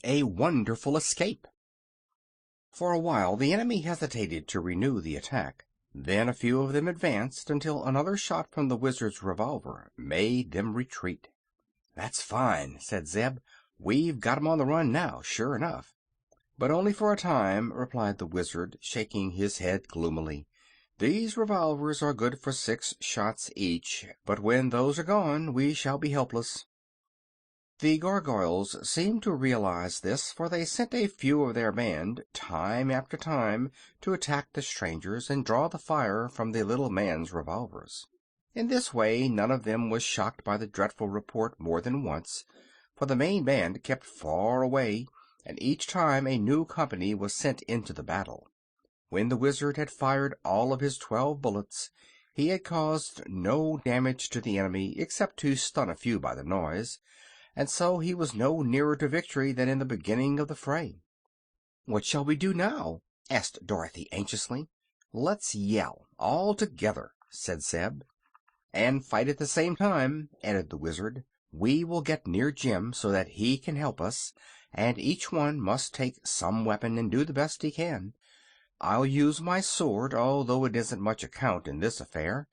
A Wonderful Escape. For a while the enemy hesitated to renew the attack. Then a few of them advanced until another shot from the Wizard's revolver made them retreat. "That's fine," said Zeb. "We've got 'em on the run now, sure enough." "But only for a time," replied the Wizard, shaking his head gloomily. "These revolvers are good for 6 shots each, but when those are gone we shall be helpless." The Gargoyles seemed to realize this, for they sent a few of their band, time after time, to attack the strangers and draw the fire from the little man's revolvers. In this way none of them was shocked by the dreadful report more than once, for the main band kept far away, and each time a new company was sent into the battle. When the Wizard had fired all of his 12 bullets, he had caused no damage to the enemy except to stun a few by the noise, and so he was no nearer to victory than in the beginning of the fray. "What shall we do now?" asked Dorothy anxiously. "Let's yell, all together," said Zeb. "And fight at the same time," added the Wizard. "We will get near Jim so that he can help us, and each one must take some weapon and do the best he can. I'll use my sword, although it isn't much account in this affair.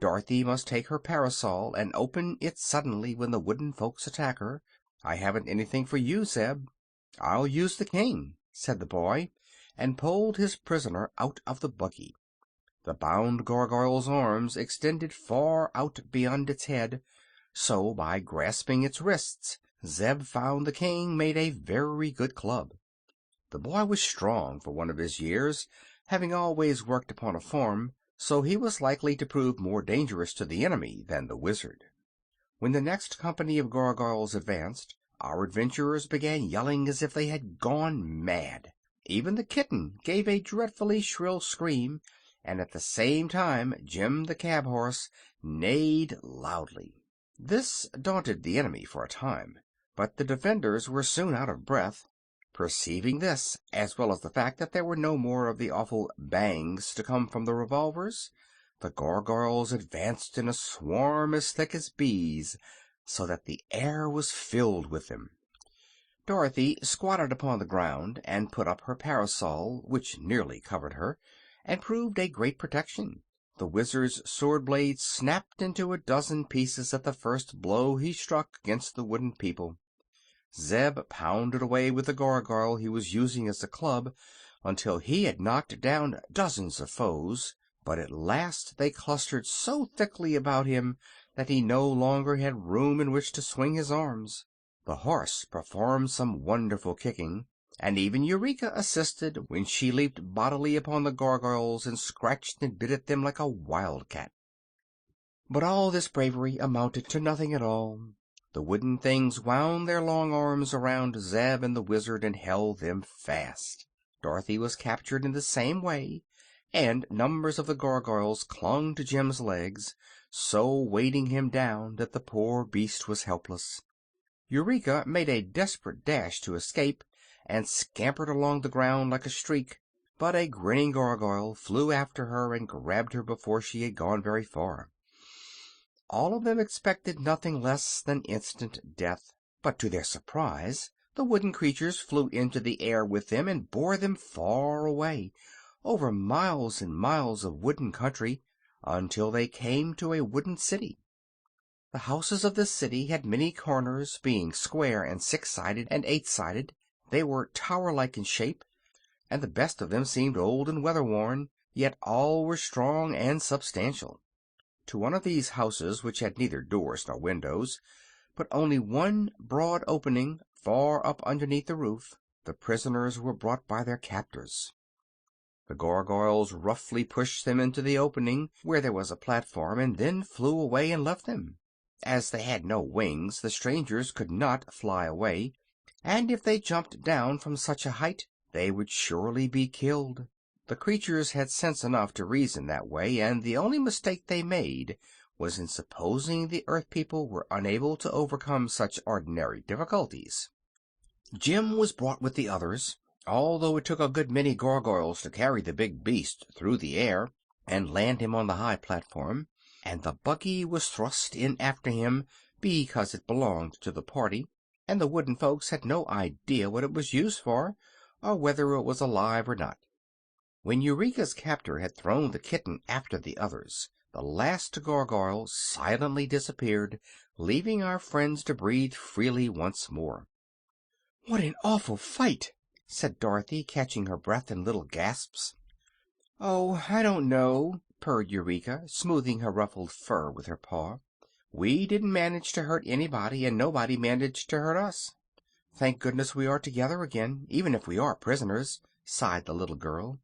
Dorothy must take her parasol and open it suddenly when the wooden folks attack her. I haven't anything for you, Zeb." "I'll use the king," said the boy, and pulled his prisoner out of the buggy. The bound gargoyle's arms extended far out beyond its head, so by grasping its wrists Zeb found the king made a very good club. The boy was strong for one of his years, having always worked upon a farm, so he was likely to prove more dangerous to the enemy than the Wizard. When the next company of gargoyles advanced, our adventurers began yelling as if they had gone mad. Even the kitten gave a dreadfully shrill scream, and at the same time Jim the cab horse neighed loudly. This daunted the enemy for a time, but the defenders were soon out of breath. Perceiving this, as well as the fact that there were no more of the awful bangs to come from the revolvers, the gargoyles advanced in a swarm as thick as bees, so that the air was filled with them. Dorothy squatted upon the ground and put up her parasol, which nearly covered her, and proved a great protection. The Wizard's sword blade snapped into a dozen pieces at the first blow he struck against the wooden people. Zeb pounded away with the gargoyle he was using as a club until he had knocked down dozens of foes, but at last they clustered so thickly about him that he no longer had room in which to swing his arms. The horse performed some wonderful kicking, and even Eureka assisted when she leaped bodily upon the gargoyles and scratched and bit at them like a wildcat. But all this bravery amounted to nothing at all. The wooden things wound their long arms around Zeb and the Wizard and held them fast. Dorothy was captured in the same way, and numbers of the gargoyles clung to Jim's legs, so weighting him down that the poor beast was helpless. Eureka made a desperate dash to escape, and scampered along the ground like a streak, but a grinning gargoyle flew after her and grabbed her before she had gone very far. All of them expected nothing less than instant death, but to their surprise the wooden creatures flew into the air with them and bore them far away, over miles and miles of wooden country, until they came to a wooden city. The houses of this city had many corners, being square and 6-sided and 8-sided. They were tower-like in shape, and the best of them seemed old and weather-worn, yet all were strong and substantial. To one of these houses, which had neither doors nor windows, but only one broad opening far up underneath the roof, the prisoners were brought by their captors. The gargoyles roughly pushed them into the opening, where there was a platform, and then flew away and left them. As they had no wings, the strangers could not fly away, and if they jumped down from such a height they would surely be killed. The creatures had sense enough to reason that way, and the only mistake they made was in supposing the earth people were unable to overcome such ordinary difficulties. Jim was brought with the others, although it took a good many gargoyles to carry the big beast through the air and land him on the high platform, and the buggy was thrust in after him because it belonged to the party. and the wooden folks had no idea what it was used for, or whether it was alive or not. When Eureka's captor had thrown the kitten after the others, the last gargoyle silently disappeared, leaving our friends to breathe freely once more. "What an awful fight!" said Dorothy, catching her breath in little gasps. "Oh, I don't know," purred Eureka, smoothing her ruffled fur with her paw. "We didn't manage to hurt anybody, and nobody managed to hurt us." "Thank goodness we are together again, even if we are prisoners," sighed the little girl.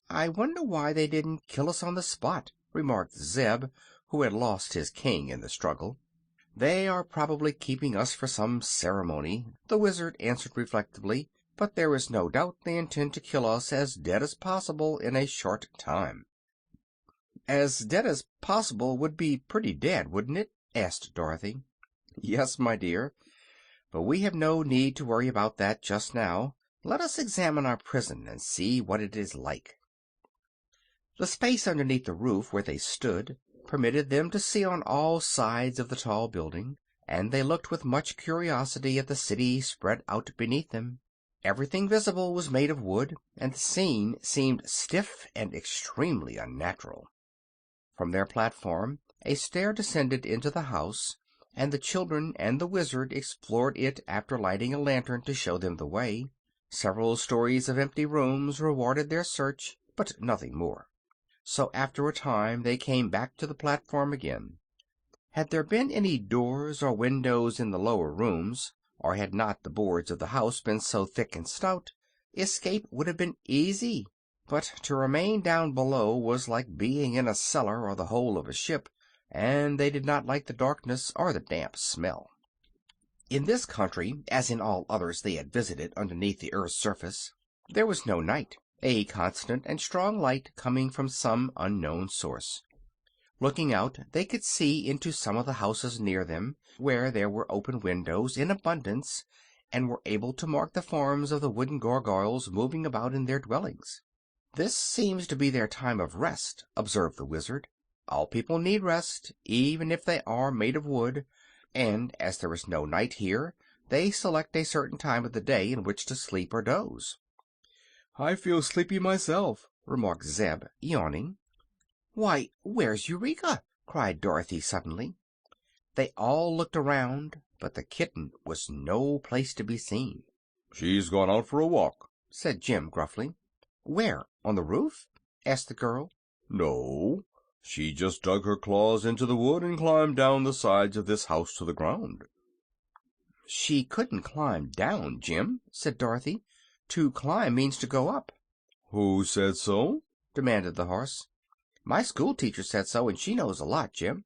"I wonder why they didn't kill us on the spot," remarked Zeb, who had lost his king in the struggle. "They are probably keeping us for some ceremony," the Wizard answered reflectively, "but there is no doubt they intend to kill us as dead as possible in a short time." "As dead as possible would be pretty dead, wouldn't it?" asked Dorothy. "Yes, my dear, but we have no need to worry about that just now. Let us examine our prison and see what it is like." The space underneath the roof where they stood permitted them to see on all sides of the tall building, and they looked with much curiosity at the city spread out beneath them. Everything visible was made of wood, and the scene seemed stiff and extremely unnatural. From their platform a stair descended into the house, and the children and the Wizard explored it after lighting a lantern to show them the way. Several stories of empty rooms rewarded their search, but nothing more. So after a time they came back to the platform again. Had there been any doors or windows in the lower rooms, or had not the boards of the house been so thick and stout, escape would have been easy. But to remain down below was like being in a cellar or the hold of a ship, and they did not like the darkness or the damp smell. In this country, as in all others they had visited underneath the earth's surface, there was no night, a constant and strong light coming from some unknown source. Looking out, they could see into some of the houses near them, where there were open windows in abundance, and were able to mark the forms of the wooden gargoyles moving about in their dwellings. "This seems to be their time of rest," observed the Wizard. "All people need rest, even if they are made of wood, and as there is no night here, they select a certain time of the day in which to sleep or doze." "I feel sleepy myself," remarked Zeb, yawning. "Why, where's Eureka?" cried Dorothy suddenly. They all looked around, but the kitten was no place to be seen. "She's gone out for a walk," said Jim gruffly. "Where? On the roof?" asked the girl. "No, she just dug her claws into the wood and climbed down the sides of this house to the ground." "She couldn't climb down, Jim," said Dorothy. "To climb means to go up." "Who said so?" demanded the horse. "My school teacher said so, and she knows a lot, Jim."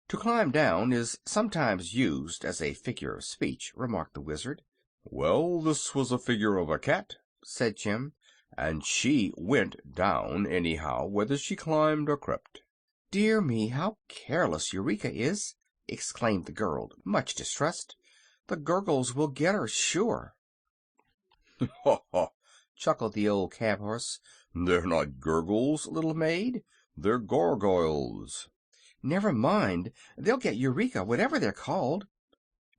"To climb down is sometimes used as a figure of speech," remarked the Wizard. "Well, this was a figure of a cat," said Jim, "and she went down, anyhow, whether she climbed or crept." "Dear me, how careless Eureka is!" exclaimed the girl, much distressed. "The Gurgles will get her, sure." "Ha ha!" chuckled the old cab horse. "They're not gurgles, little maid. They're gargoyles." "Never mind. They'll get Eureka, whatever they're called."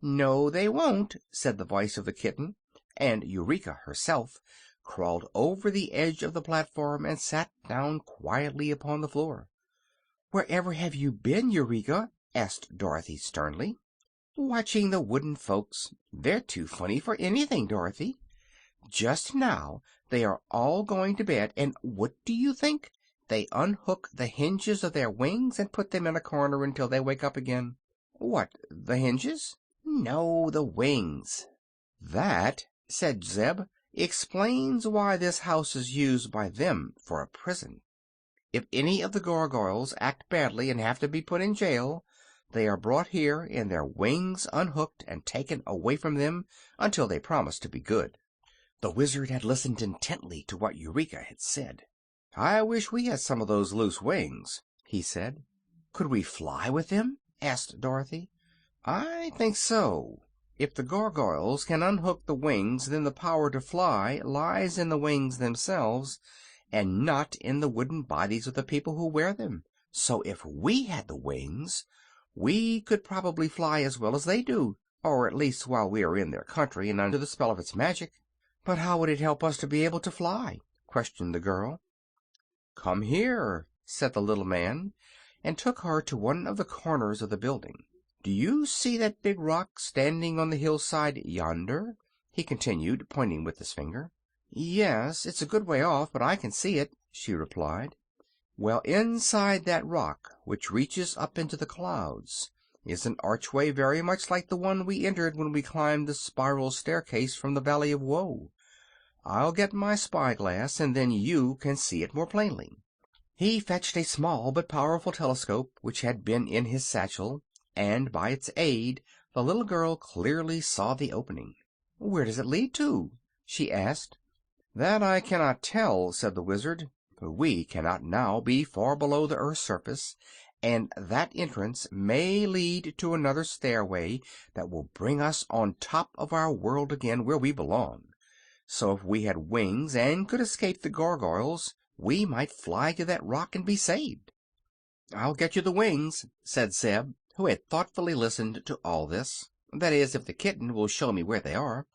"No, they won't," said the voice of the kitten, and Eureka herself crawled over the edge of the platform and sat down quietly upon the floor. "Wherever have you been, Eureka?" asked Dorothy sternly. "Watching the wooden folks. They're too funny for anything, Dorothy. Just now they are all going to bed, and what do you think? They unhook the hinges of their wings and put them in a corner until they wake up again." "What, the hinges?" "No, the wings." "That," said Zeb, "explains why this house is used by them for a prison. If any of the gargoyles act badly and have to be put in jail, they are brought here and their wings unhooked and taken away from them until they promise to be good." The Wizard had listened intently to what Eureka had said. "I wish we had some of those loose wings," he said. "Could we fly with them?" asked Dorothy. "I think so. If the gargoyles can unhook the wings, then the power to fly lies in the wings themselves, and not in the wooden bodies of the people who wear them. So if we had the wings, we could probably fly as well as they do. or at least while we are in their country and under the spell of its magic." "But how would it help us to be able to fly?" questioned the girl. "Come here," said the little man, and took her to one of the corners of the building. "Do you see that big rock standing on the hillside yonder?" he continued, pointing with his finger. "Yes, it's a good way off, but I can see it," she replied. "Well, inside that rock, which reaches up into the clouds, is an archway very much like the one we entered when we climbed the spiral staircase from the Valley of Woe. I'll get my spyglass, and then you can see it more plainly." He fetched a small but powerful telescope which had been in his satchel, and by its aid the little girl clearly saw the opening. "Where does it lead to?" she asked. "That I cannot tell," said the Wizard, "but we cannot now be far below the earth's surface, and that entrance may lead to another stairway that will bring us on top of our world again, where we belong. So if we had wings and could escape the gargoyles, we might fly to that rock and be saved." "I'll get you the wings," said Zeb, who had thoughtfully listened to all this. "That is, if the kitten will show me where they are."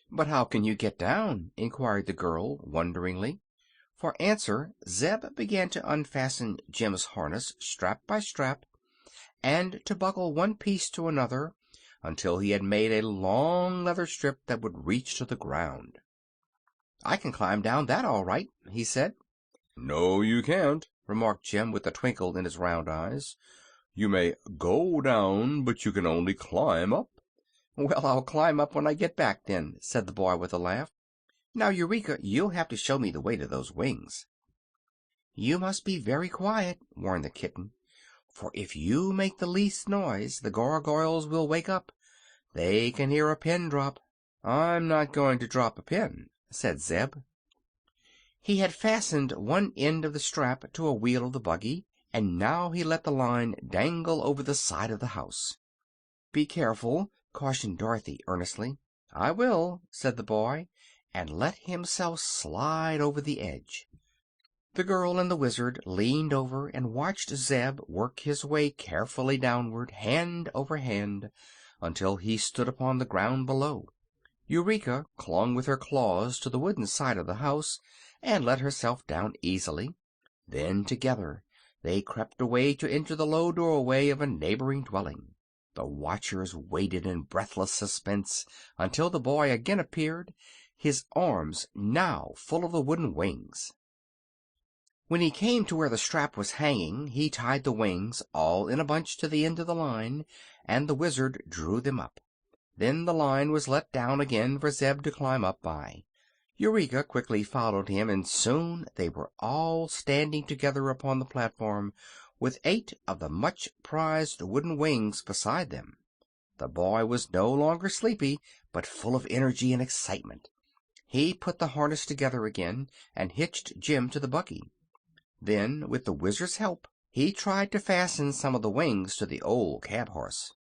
"But how can you get down?" inquired the girl, wonderingly. For answer Zeb began to unfasten Jim's harness strap by strap, and to buckle one piece to another, until he had made a long leather strip that would reach to the ground. "I can climb down that all right," he said. "No, you can't," remarked Jim, with a twinkle in his round eyes. "You may go down, but you can only climb up." "Well, I'll climb up when I get back, then," said the boy with a laugh. "Now, Eureka, you'll have to show me the way to those wings." "You must be very quiet," warned the kitten, "for if you make the least noise the gargoyles will wake up. They can hear a pin drop." "I'm not going to drop a pin," said Zeb. He had fastened one end of the strap to a wheel of the buggy, and now he let the line dangle over the side of the house. "Be careful," cautioned Dorothy earnestly. "I will," said the boy, and let himself slide over the edge. The girl and the Wizard leaned over and watched Zeb work his way carefully downward, hand over hand, until he stood upon the ground below. Eureka clung with her claws to the wooden side of the house and let herself down easily. Then together they crept away to enter the low doorway of a neighboring dwelling. The watchers waited in breathless suspense until the boy again appeared, his arms now full of the wooden wings. When he came to where the strap was hanging, he tied the wings all in a bunch to the end of the line, and the Wizard drew them up. Then the line was let down again for Zeb to climb up by. Eureka quickly followed him, and soon they were all standing together upon the platform, with 8 of the much prized wooden wings beside them. The boy was no longer sleepy, but full of energy and excitement. He put the harness together again and hitched Jim to the buggy. Then, with the Wizard's help, he tried to fasten some of the wings to the old cab horse.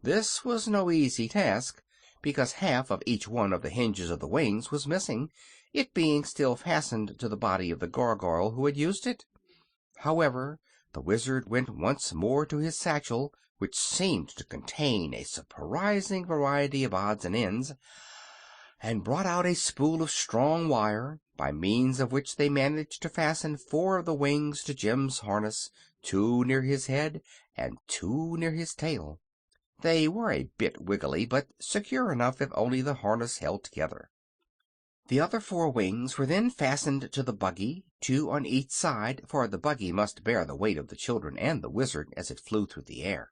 This was no easy task, because half of each one of the hinges of the wings was missing, it being still fastened to the body of the gargoyle who had used it. However, the Wizard went once more to his satchel, which seemed to contain a surprising variety of odds and ends, and brought out a spool of strong wire, by means of which they managed to fasten 4 of the wings to Jim's harness, 2 near his head and 2 near his tail. They were a bit wiggly, but secure enough if only the harness held together. The other 4 wings were then fastened to the buggy, 2 on each side, for the buggy must bear the weight of the children and the Wizard as it flew through the air.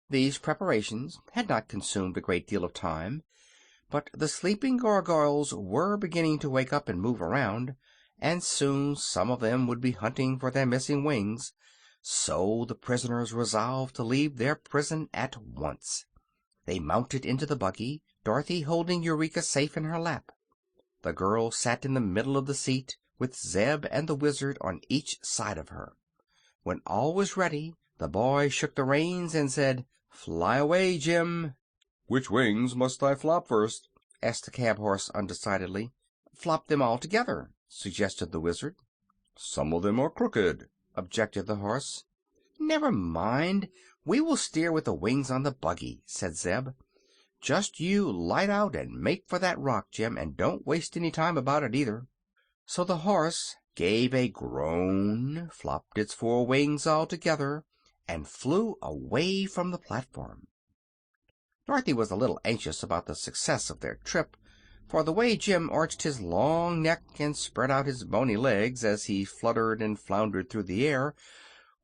These preparations had not consumed a great deal of time, but the sleeping gargoyles were beginning to wake up and move around, and soon some of them would be hunting for their missing wings. So the prisoners resolved to leave their prison at once. They mounted into the buggy, Dorothy holding Eureka safe in her lap. The girl sat in the middle of the seat, with Zeb and the Wizard on each side of her. When all was ready, the boy shook the reins and said, "Fly away, Jim." "Which wings must I flop first?" asked the cab horse undecidedly. "Flop them all together," suggested the Wizard. "Some of them are crooked," objected the horse. "Never mind, we will steer with the wings on the buggy," said Zeb. "Just you light out and make for that rock, Jim, and don't waste any time about it, either." So the horse gave a groan, flopped its four wings all together, and flew away from the platform. Dorothy was a little anxious about the success of their trip, for the way Jim arched his long neck and spread out his bony legs as he fluttered and floundered through the air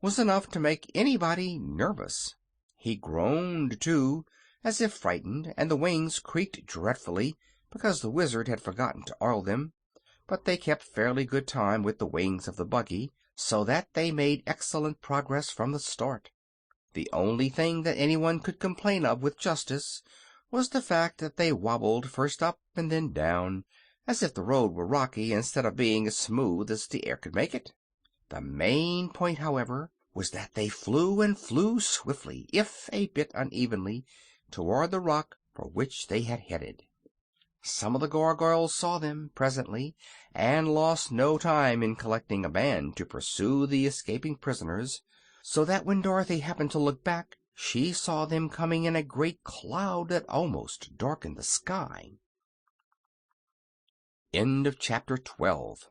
was enough to make anybody nervous. He groaned, too, as if frightened, and the wings creaked dreadfully, because the Wizard had forgotten to oil them, but they kept fairly good time with the wings of the buggy, so that they made excellent progress from the start. The only thing that anyone could complain of with justice was the fact that they wobbled first up and then down, as if the road were rocky instead of being as smooth as the air could make it. The main point, however, was that they flew, and flew swiftly, if a bit unevenly, toward the rock for which they had headed. Some of the Gargoyles saw them presently, and lost no time in collecting a band to pursue the escaping prisoners, so that when Dorothy happened to look back she saw them coming in a great cloud that almost darkened the sky. End of chapter 12.